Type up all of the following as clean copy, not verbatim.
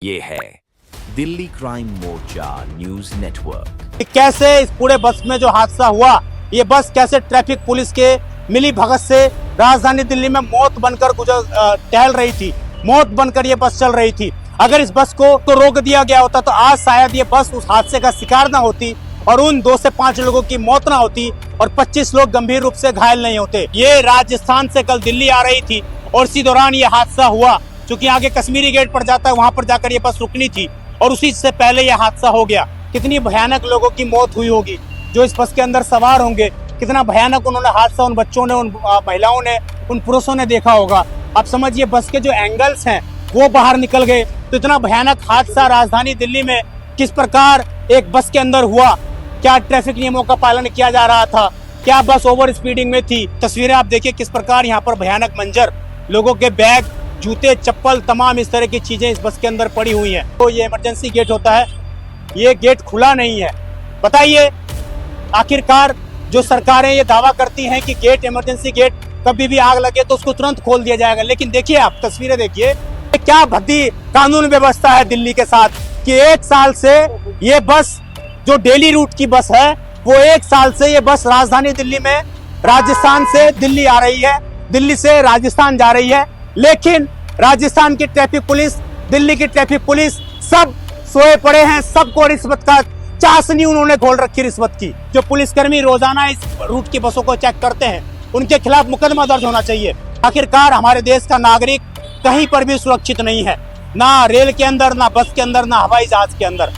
ये है दिल्ली क्राइम मोर्चा news network. कैसे इस पूरे बस में जो हादसा हुआ, ये बस कैसे ट्रैफिक पुलिस के मिली भगत से राजधानी दिल्ली में मौत बनकर टहल रही थी, मौत बनकर ये बस चल रही थी। अगर इस बस को तो रोक दिया गया होता तो आज शायद ये बस उस हादसे का शिकार ना होती और उन 2 से 5 लोगों की मौत ना होती और 25 लोग गंभीर रूप से घायल नहीं होते। ये राजस्थान से कल दिल्ली आ रही थी और इसी दौरान ये हादसा हुआ। चूंकि आगे कश्मीरी गेट पर जाता है, वहां पर जाकर ये बस रुकनी थी और उसी से पहले यह हादसा हो गया। कितनी भयानक लोगों की मौत हुई होगी जो इस बस के अंदर सवार होंगे, कितना भयानक उन्होंने हादसा उन बच्चों ने, उन महिलाओं ने, उन पुरुषों ने देखा होगा। आप समझिए बस के जो एंगल्स हैं वो बाहर निकल गए। तो इतना भयानक हादसा राजधानी दिल्ली में किस प्रकार एक बस के अंदर हुआ, क्या ट्रैफिक नियमों का पालन किया जा रहा था, क्या बस ओवर स्पीडिंग में थी। तस्वीरें आप देखिए किस प्रकार यहाँ पर भयानक मंजर, लोगों के बैग, जूते, चप्पल, तमाम इस तरह की चीजें इस बस के अंदर पड़ी हुई हैं। तो ये इमरजेंसी गेट होता है, ये गेट खुला नहीं है। बताइए आखिरकार जो सरकारें ये दावा करती हैं कि गेट, इमरजेंसी गेट, कभी भी आग लगे तो उसको तुरंत खोल दिया जाएगा, लेकिन देखिए आप तस्वीरें देखिए क्या भद्दी कानून व्यवस्था है दिल्ली के साथ कि 1 साल से ये बस जो डेली रूट की बस है, वो 1 साल से ये बस राजधानी दिल्ली में राजस्थान से दिल्ली आ रही है, दिल्ली से राजस्थान जा रही है। लेकिन राजस्थान की ट्रैफिक पुलिस, दिल्ली की ट्रैफिक पुलिस सब सोए पड़े हैं। सबको रिश्वत का चाशनी उन्होंने खोल रखी, रिश्वत की। जो पुलिसकर्मी रोजाना इस रूट की बसों को चेक करते हैं, उनके खिलाफ मुकदमा दर्ज होना चाहिए। आखिरकार हमारे देश का नागरिक कहीं पर भी सुरक्षित नहीं है, ना रेल के अंदर, ना बस के अंदर, ना हवाई जहाज के अंदर।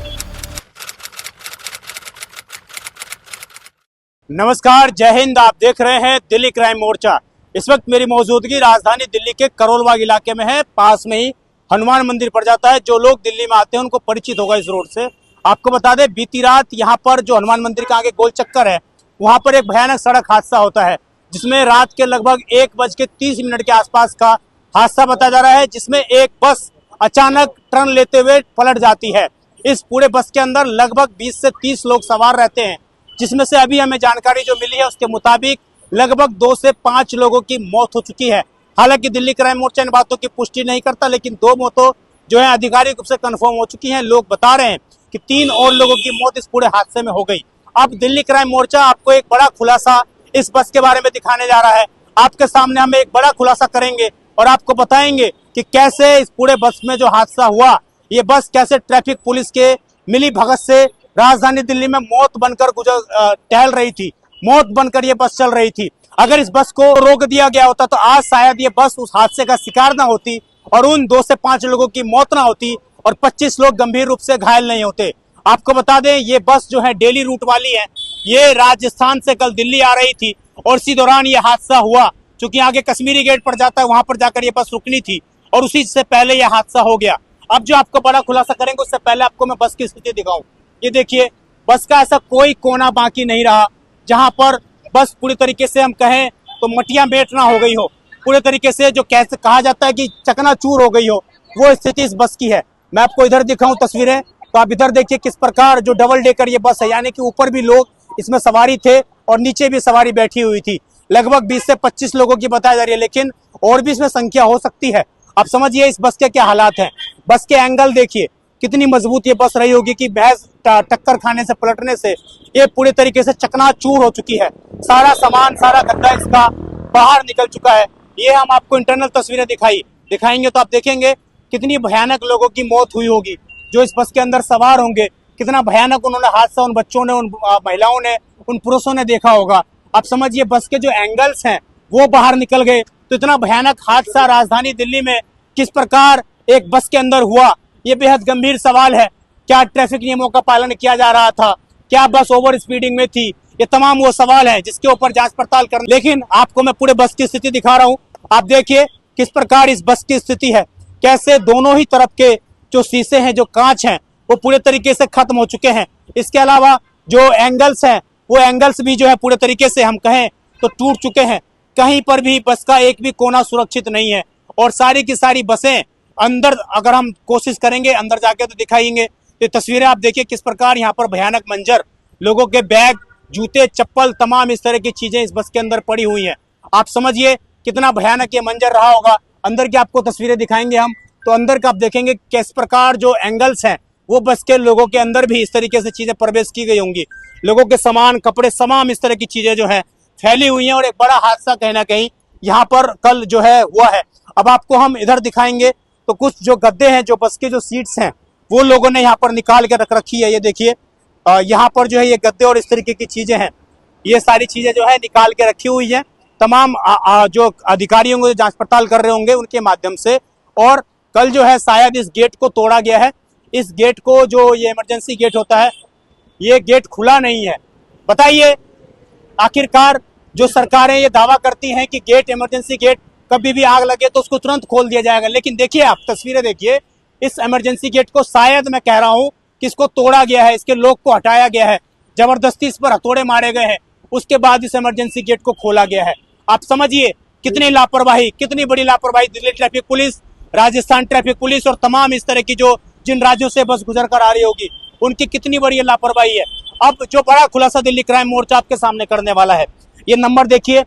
नमस्कार, जय हिंद। आप देख रहे हैं दिल्ली क्राइम मोर्चा। इस वक्त मेरी मौजूदगी राजधानी दिल्ली के करोल बाग इलाके में है। पास में ही हनुमान मंदिर पड़ जाता है। जो लोग दिल्ली में आते हैं उनको परिचित होगा इस रोड से। आपको बता दें, बीती रात यहाँ पर जो हनुमान मंदिर के आगे गोल चक्कर है, वहां पर एक भयानक सड़क हादसा होता है, जिसमें रात के लगभग 1:30 के आसपास का हादसा बताया जा रहा है, जिसमें एक बस अचानक टर्न लेते हुए पलट जाती है। इस पूरे बस के अंदर लगभग 20 से 30 लोग सवार रहते हैं, जिसमें से अभी हमें जानकारी जो मिली है उसके मुताबिक लगभग 2 से 5 लोगों की मौत हो चुकी है। हालांकि दिल्ली क्राइम मोर्चा इन बातों की पुष्टि नहीं करता, लेकिन 2 मौतें जो है आधिकारिक रूप से कंफर्म हो चुकी हैं। लोग बता रहे हैं कि 3 और लोगों की मौत इस पूरे हादसे में हो गई। अब दिल्ली क्राइम मोर्चा आपको एक बड़ा खुलासा इस बस के बारे में दिखाने जा रहा है। आपके सामने हम एक बड़ा खुलासा करेंगे और आपको बताएंगे कि कैसे इस पूरे बस में जो हादसा हुआ, ये बस कैसे ट्रैफिक पुलिस के मिली भगत से राजधानी दिल्ली में मौत बनकर टहल रही थी, मौत बनकर ये बस चल रही थी। अगर इस बस को रोक दिया गया होता तो आज शायद ये बस उस हादसे का शिकार ना होती और उन 2 से 5 लोगों की मौत ना होती और 25 लोग गंभीर रूप से घायल नहीं होते। आपको बता दें, ये बस जो है डेली रूट वाली है, ये राजस्थान से कल दिल्ली आ रही थी और इसी दौरान ये हादसा हुआ। चूंकि आगे कश्मीरी गेट पर जाता है, वहां पर जाकर ये बस रुकनी थी और उसी से पहले यह हादसा हो गया। अब जो आपको बड़ा खुलासा करेंगे उससे पहले आपको मैं बस की स्थिति दिखाऊं। ये देखिए, बस का ऐसा कोई कोना बाकी नहीं रहा जहां पर बस पूरी तरीके से हम कहें तो मटिया बेटना हो गई हो, पूरे तरीके से जो कैसे कहा जाता है कि चकनाचूर हो गई हो, वो स्थिति इस बस की है। मैं आपको इधर दिखाऊं तस्वीरें, तो आप इधर देखिए किस प्रकार जो डबल डेकर ये बस है, यानी कि ऊपर भी लोग इसमें सवारी थे और नीचे भी सवारी बैठी हुई थी। लगभग 20 से 25 लोगों की बताई जा रही है, लेकिन और भी इसमें संख्या हो सकती है। आप समझिए इस बस के क्या हालात हैं। बस के एंगल देखिए, कितनी मजबूत ये बस रही होगी कि भैंस टक्कर खाने से, पलटने से ये पूरी तरीके से चकनाचूर हो चुकी है। सारा सामान, सारा गद्दा इसका बाहर निकल चुका है। ये हम आपको इंटरनल तस्वीरें दिखाएंगे तो आप देखेंगे कितनी भयानक लोगों की मौत हुई होगी जो इस बस के अंदर सवार होंगे, कितना भयानक उन्होंने हादसा उन बच्चों ने, उन महिलाओं ने, उन पुरुषों ने देखा होगा। आप समझिए बस के जो एंगल्स हैं वो बाहर निकल गए। तो इतना भयानक हादसा राजधानी दिल्ली में किस प्रकार एक बस के अंदर हुआ, ये बेहद गंभीर सवाल है। क्या ट्रैफिक नियमों का पालन किया जा रहा था, क्या बस ओवर स्पीडिंग में थी, ये तमाम वो सवाल है जिसके ऊपर जांच पड़ताल कर। लेकिन आपको मैं पूरे बस की स्थिति दिखा रहा हूँ। आप देखिए किस प्रकार इस बस की स्थिति है, कैसे दोनों ही तरफ के जो शीशे हैं, जो कांच हैं, वो पूरे तरीके से खत्म हो चुके हैं। इसके अलावा जो एंगल्स हैं, वो एंगल्स भी जो है पूरे तरीके से हम कहें तो टूट चुके हैं। कहीं पर भी बस का एक भी कोना सुरक्षित नहीं है और सारी की सारी बसें अंदर, अगर हम कोशिश करेंगे अंदर जाके तो दिखाएंगे। ये तस्वीरें आप देखिए किस प्रकार यहाँ पर भयानक मंजर, लोगों के बैग, जूते, चप्पल, तमाम इस तरह की चीजें इस बस के अंदर पड़ी हुई हैं। आप समझिए कितना भयानक ये मंजर रहा होगा। अंदर की आपको तस्वीरें दिखाएंगे हम तो अंदर का आप देखेंगे किस प्रकार जो एंगल्स हैं वो बस के लोगों के अंदर भी इस तरीके से चीजें प्रवेश की गई होंगी। लोगों के सामान, कपड़े, तमाम इस तरह की चीजें जो है फैली हुई हैं और एक बड़ा हादसा कहीं ना कहीं यहाँ पर कल जो है हुआ है। अब आपको हम इधर दिखाएंगे तो कुछ जो गद्दे हैं, जो बस के जो सीट्स हैं, वो लोगों ने यहाँ पर निकाल के रख रखी है। ये देखिए यहाँ पर जो है ये गद्दे और इस तरीके की चीजें हैं, ये सारी चीजें जो है निकाल के रखी हुई है तमाम जो अधिकारी होंगे, जांच पड़ताल कर रहे होंगे उनके माध्यम से। और कल जो है शायद इस गेट को तोड़ा गया है। इस गेट को, जो ये इमरजेंसी गेट होता है, ये गेट खुला नहीं है। बताइए, आखिरकार जो सरकारें ये दावा करती हैं कि गेट, इमरजेंसी गेट, कभी भी आग लगे तो उसको तुरंत खोल दिया जाएगा, लेकिन देखिए आप तस्वीरें देखिए, इस इमरजेंसी गेट को शायद मैं कह रहा हूं कि इसको तोड़ा गया है, इसके लॉक को हटाया गया है, जबरदस्ती इस पर हथौड़े मारे गए हैं, उसके बाद इस इमरजेंसी गेट को खोला गया है। आप समझिए कितनी लापरवाही, कितनी बड़ी लापरवाही Delhi traffic police, Rajasthan traffic police और तमाम इस तरह की जो जिन राज्यों से बस गुजर कर आ रही होगी उनकी कितनी बड़ी लापरवाही है। अब जो बड़ा खुलासा दिल्ली क्राइम मोर्चा आपके सामने करने वाला है, ये नंबर देखिए,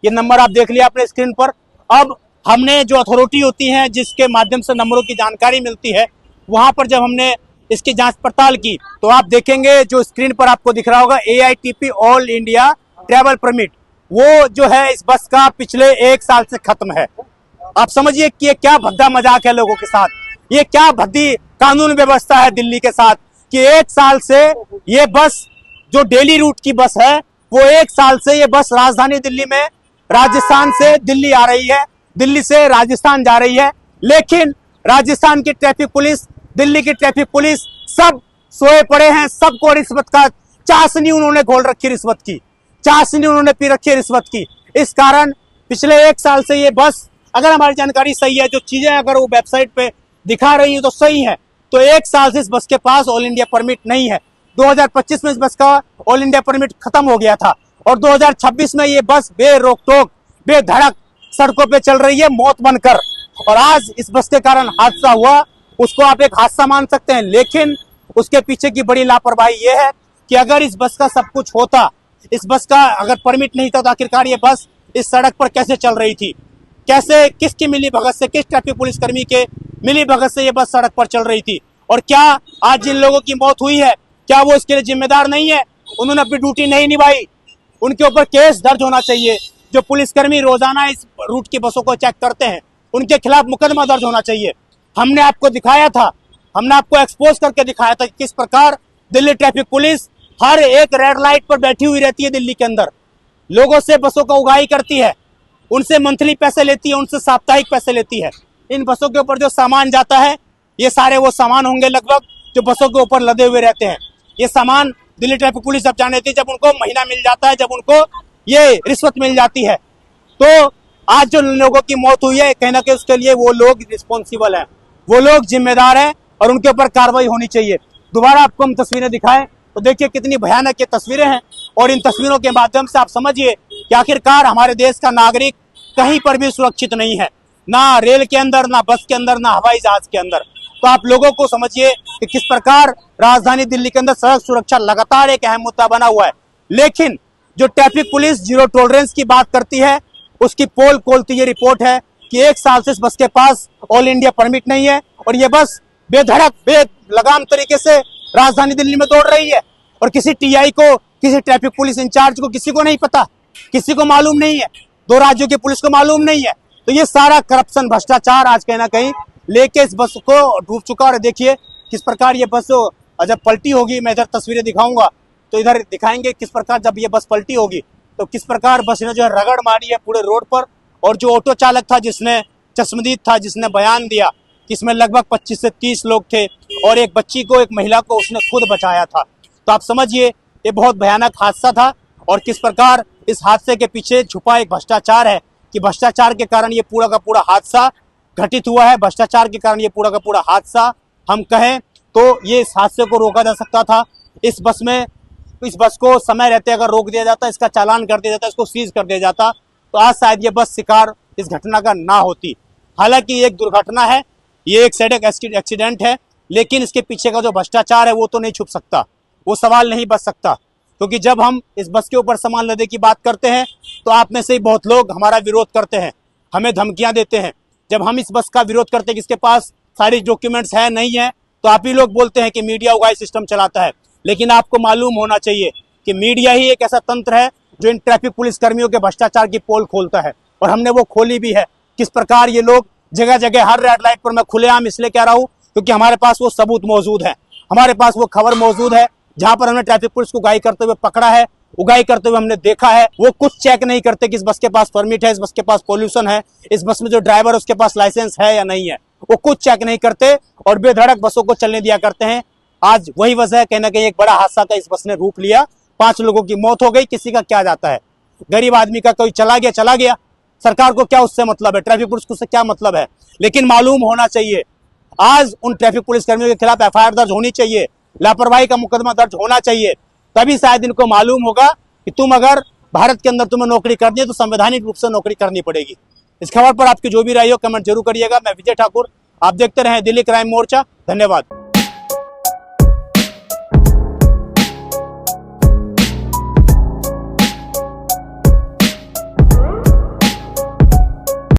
ये नंबर आप देख लिया अपने स्क्रीन पर। अब हमने जो अथॉरिटी होती है जिसके माध्यम से नंबरों की जानकारी मिलती है, वहां पर जब हमने इसकी जांच पड़ताल की तो आप देखेंगे जो स्क्रीन पर आपको दिख रहा होगा AITP all India travel permit, वो जो है इस बस का पिछले 1 साल से खत्म है। आप समझिए कि ये क्या भद्दा मजाक है लोगों के साथ, ये क्या भद्दी कानून व्यवस्था है दिल्ली के साथ कि 1 साल से ये बस जो डेली रूट की बस है, वो 1 साल से ये बस राजधानी दिल्ली में राजस्थान से दिल्ली आ रही है, दिल्ली से राजस्थान जा रही है, लेकिन राजस्थान की ट्रैफिक पुलिस, दिल्ली की ट्रैफिक पुलिस सब सोए पड़े हैं। सबको रिश्वत का चाशनी उन्होंने घोल रखी, रिश्वत की चाशनी उन्होंने पी रखी है, रिश्वत की। इस कारण पिछले 1 साल से ये बस, अगर हमारी जानकारी सही है, जो चीजें अगर वो वेबसाइट पे दिखा रही है तो सही है, तो 1 साल से इस बस के पास ऑल इंडिया परमिट नहीं है। 2025 में इस बस का ऑल इंडिया परमिट खत्म हो गया था और 2026 में ये बस बेरोक टोक, बेधड़क सड़कों पे चल रही है मौत बनकर। और आज इस बस के कारण हादसा हुआ, उसको आप एक हादसा मान सकते हैं, लेकिन उसके पीछे की बड़ी लापरवाही ये है कि अगर इस बस का सब कुछ होता, इस बस का अगर परमिट नहीं था, तो आखिरकार ये बस इस सड़क पर कैसे चल रही थी, कैसे, किसकी मिली भगत से, किस ट्रैफिक पुलिस कर्मी के मिली भगत से ये बस सड़क पर चल रही थी। और क्या आज जिन लोगों की मौत हुई है, क्या वो इसके लिए जिम्मेदार नहीं है? उन्होंने अपनी ड्यूटी नहीं निभाई, उनके ऊपर केस दर्ज होना चाहिए। जो पुलिसकर्मी रोजाना इस रूट की बसों को चेक करते हैं, उनके खिलाफ मुकदमा दर्ज होना चाहिए। हमने आपको दिखाया था, हमने आपको एक्सपोज करके दिखाया था किस प्रकार दिल्ली ट्रैफिक पुलिस हर एक रेड लाइट पर बैठी हुई रहती है दिल्ली के अंदर, लोगों से बसों का उगाही करती है, उनसे मंथली पैसे लेती है, उनसे साप्ताहिक पैसे लेती है। इन बसों के ऊपर जो सामान जाता है, ये सारे वो सामान होंगे लगभग जो बसों के ऊपर लदे हुए रहते हैं। ये सामान दिल्ली ट्रैफिक पुलिस जब जाने देती है, जब उनको महीना मिल जाता है, जब उनको ये रिश्वत मिल जाती है। तो आज जो लोगों की मौत हुई है, कहीं ना कहीं उसके लिए वो लोग रिस्पॉन्सिबल हैं, वो लोग जिम्मेदार हैं और उनके ऊपर कार्रवाई होनी चाहिए। दोबारा आपको हम तस्वीरें दिखाएं तो देखिए कितनी भयानक ये तस्वीरें हैं, और इन तस्वीरों के माध्यम से आप समझिए कि आखिरकार हमारे देश का नागरिक कहीं पर भी सुरक्षित नहीं है, ना रेल के अंदर, ना बस के अंदर, ना हवाई जहाज के अंदर। तो आप लोगों को समझिए कि किस प्रकार राजधानी दिल्ली के अंदर सड़क सुरक्षा लगातार एक अहम मुद्दा बना हुआ है। लेकिन जो ट्रैफिक पुलिस जीरो टॉलरेंस की बात करती है, उसकी पोल खोलती ये रिपोर्ट है कि 1 साल से इस बस के पास ऑल इंडिया परमिट नहीं है और ये बस बेधड़क, बेलगाम तरीके से राजधानी दिल्ली में दौड़ रही है। और किसी टीआई को, किसी ट्रैफिक पुलिस इंचार्ज को, किसी को नहीं पता, किसी को मालूम नहीं है, 2 राज्यों की पुलिस को मालूम नहीं है। तो ये सारा करप्शन, भ्रष्टाचार आज कहीं ना कहीं लेके इस बस को डूब चुका। और देखिए किस प्रकार ये बस जब पलटी होगी, मैं इधर तस्वीरें दिखाऊंगा तो इधर दिखाएंगे किस प्रकार जब ये बस पलटी होगी तो किस प्रकार बस ने जो है रगड़ मारी है पूरे रोड पर। और जो ऑटो चालक था, जिसने चश्मदीद था, जिसने बयान दिया कि इसमें लगभग 25 से 30 लोग थे और एक बच्ची को, एक महिला को उसने खुद बचाया था। तो आप समझिए ये बहुत भयानक हादसा था और किस प्रकार इस हादसे के पीछे छुपा एक भ्रष्टाचार है कि भ्रष्टाचार के कारण ये पूरा का पूरा हादसा घटित हुआ है। भ्रष्टाचार के कारण ये पूरा का पूरा हादसा, हम कहें तो ये इस हादसे को रोका जा सकता था। इस बस को समय रहते अगर रोक दिया जाता, इसका चालान कर दिया जाता, इसको सीज कर दिया जाता, तो आज शायद ये बस शिकार इस घटना का ना होती। हालांकि ये एक दुर्घटना है, ये एक सड़क एक्सीडेंट है, लेकिन इसके पीछे का जो भ्रष्टाचार है वो तो नहीं छुप सकता, वो सवाल नहीं बच सकता। क्योंकि जब हम इस बस के ऊपर सामान लदे की बात करते हैं तो आप में से ही बहुत लोग हमारा विरोध करते हैं, हमें धमकियां देते हैं। जब हम इस बस का विरोध करते हैं कि इसके पास सारी डॉक्यूमेंट्स है नहीं है, तो आप ही लोग बोलते हैं कि मीडिया उगाई सिस्टम चलाता है। लेकिन आपको मालूम होना चाहिए कि मीडिया ही एक ऐसा तंत्र है जो इन ट्रैफिक पुलिस कर्मियों के भ्रष्टाचार की पोल खोलता है, और हमने वो खोली भी है। किस प्रकार ये लोग जगह जगह हर रेड लाइट पर, मैं खुलेआम इसलिए कह रहा हूँ क्योंकि हमारे पास वो सबूत मौजूद है, हमारे पास वो खबर मौजूद है जहां पर हमने ट्रैफिक पुलिस को उगाई करते हुए पकड़ा है, उगाई करते हुए हमने देखा है। वो कुछ चेक नहीं करते कि इस बस के पास परमिट है, इस बस के पास पोल्यूशन है, इस बस में जो ड्राइवर है उसके पास लाइसेंस है या नहीं है, वो कुछ चेक नहीं करते और बेधड़क बसों को चलने दिया करते हैं। आज वही वजह है, कहीं ना कहीं एक बड़ा हादसा का इस बस ने रूप लिया, 5 लोगों की मौत हो गई। किसी का क्या जाता है, गरीब आदमी का कोई चला गया, सरकार को क्या उससे मतलब है, ट्रैफिक पुलिस को उससे क्या मतलब है। लेकिन मालूम होना चाहिए, आज उन ट्रैफिक पुलिस कर्मियों के खिलाफ एफआईआर दर्ज होनी चाहिए, लापरवाही का मुकदमा दर्ज होना चाहिए। तभी शायद इनको मालूम होगा कि तुम अगर भारत के अंदर तुम्हें नौकरी करनी है तो संवैधानिक रूप से नौकरी करनी पड़ेगी। इस खबर पर आपकी जो भी राय हो कमेंट जरूर करिएगा। मैं विजय ठाकुर, आप देखते रहें दिल्ली क्राइम मोर्चा। धन्यवाद।